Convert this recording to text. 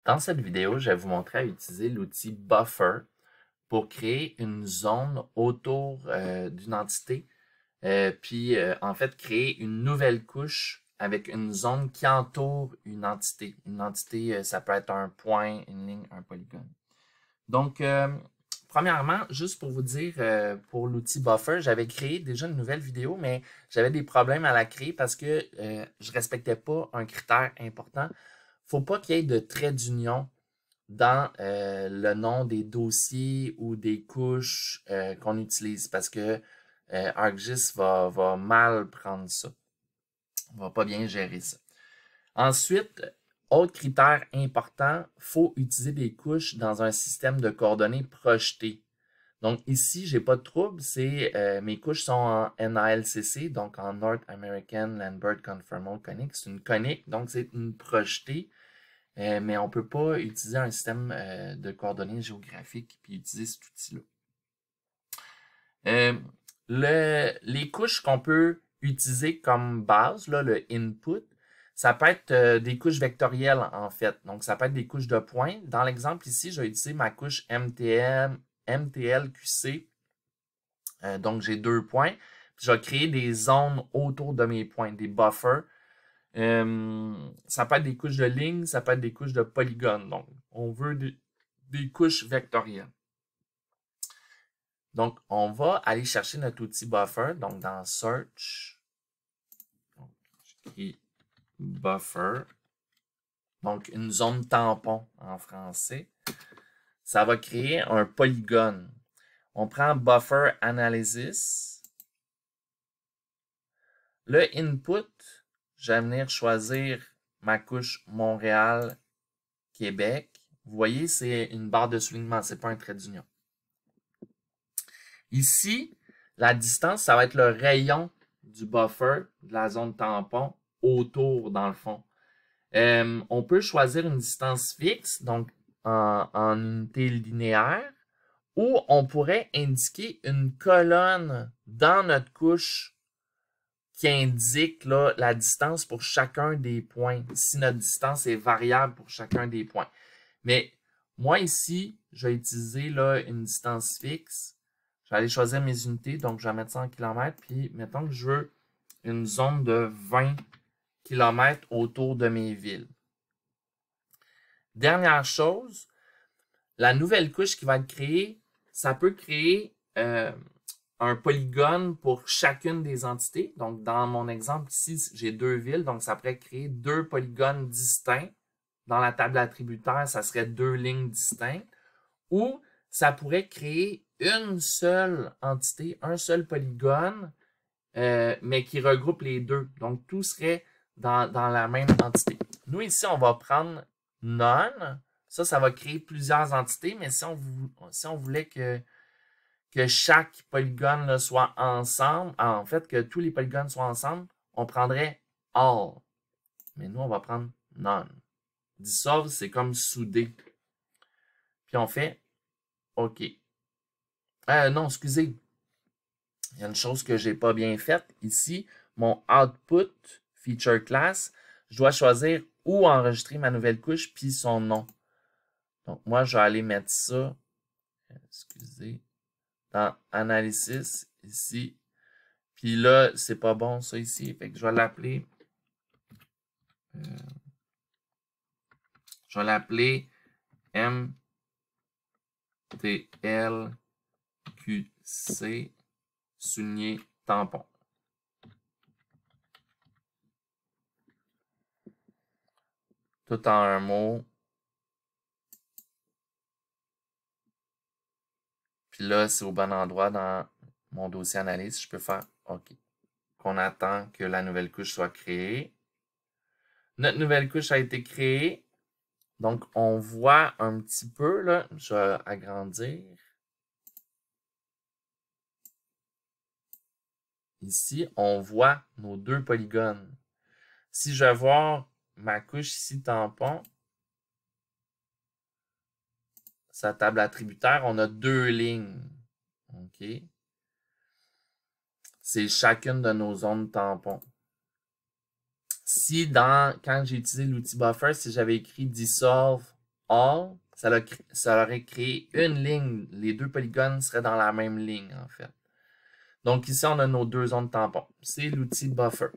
Dans cette vidéo, je vais vous montrer à utiliser l'outil Buffer pour créer une zone autour d'une entité, puis en fait créer une nouvelle couche avec une zone qui entoure une entité. Une entité, ça peut être un point, une ligne, un polygone. Donc, premièrement, juste pour vous dire, pour l'outil Buffer, j'avais créé déjà une nouvelle vidéo, mais j'avais des problèmes à la créer parce que je respectais pas un critère important. Faut pas qu'il y ait de trait d'union dans le nom des dossiers ou des couches qu'on utilise parce que ArcGIS va mal prendre ça. On va pas bien gérer ça. Ensuite, autre critère important, il faut utiliser des couches dans un système de coordonnées projetées. Donc ici, j'ai pas de trouble, mes couches sont en NALCC, donc en North American Lambert Conformal Conic. C'est une conique, donc c'est une projetée. Mais on ne peut pas utiliser un système de coordonnées géographiques puis utiliser cet outil-là. Les couches qu'on peut utiliser comme base, là, le input, ça peut être des couches vectorielles en fait. Donc, ça peut être des couches de points. Dans l'exemple ici, je vais utiliser ma couche MTLQC. Donc, j'ai 2 points. Puis, je vais créer des zones autour de mes points, des buffers. Ça peut être des couches de lignes, ça peut être des couches de polygones. Donc, on veut des couches vectorielles. Donc, on va aller chercher notre outil Buffer. Donc, dans Search, j'écris Buffer. Donc, une zone tampon en français. Ça va créer un polygone. On prend Buffer Analysis. Le input, je vais venir choisir ma couche Montréal, Québec. Vous voyez, c'est une barre de soulignement, ce n'est pas un trait d'union. Ici, la distance, ça va être le rayon du buffer, de la zone tampon, autour, dans le fond. On peut choisir une distance fixe, donc en unité linéaire, ou on pourrait indiquer une colonne dans notre couche qui indique là, la distance pour chacun des points, si notre distance est variable pour chacun des points. Mais moi ici, je vais utiliser là, une distance fixe. Je vais aller choisir mes unités, donc je vais mettre ça en kilomètres, puis mettons que je veux une zone de 20 km autour de mes villes. Dernière chose, la nouvelle couche qui va être créée, ça peut créer un polygone pour chacune des entités. Donc, dans mon exemple ici, j'ai 2 villes, donc ça pourrait créer 2 polygones distincts. Dans la table attributaire, ça serait 2 lignes distinctes. Ou ça pourrait créer une seule entité, un seul polygone, mais qui regroupe les deux. Donc, tout serait dans la même entité. Nous, ici, on va prendre None. Ça va créer plusieurs entités, mais si on voulait que chaque polygone là, soit ensemble, en fait, que tous les polygones soient ensemble, on prendrait All. Mais nous, on va prendre None. Dissolve, c'est comme souder. Puis on fait OK. Non, excusez. Il y a une chose que je n'ai pas bien faite. Ici, mon output feature class, je dois choisir où enregistrer ma nouvelle couche puis son nom. Donc, moi, je vais aller mettre ça, excusez, dans Analysis, ici. Puis là, c'est pas bon, ça, ici. Fait que je vais l'appeler MTLQC souligné tampon. Tout en un mot. Puis là, c'est au bon endroit dans mon dossier analyse. Je peux faire OK. Qu'on attend que la nouvelle couche soit créée. Notre nouvelle couche a été créée. Donc, on voit un petit peu, là, je vais agrandir. Ici, on voit nos 2 polygones. Si je vais voir ma couche ici, tampon, sa table attributaire, on a 2 lignes. OK? C'est chacune de nos zones tampons. Si quand j'ai utilisé l'outil Buffer, si j'avais écrit Dissolve all, ça aurait créé une ligne. Les deux polygones seraient dans la même ligne, en fait. Donc ici, on a nos deux zones tampons. C'est l'outil buffer.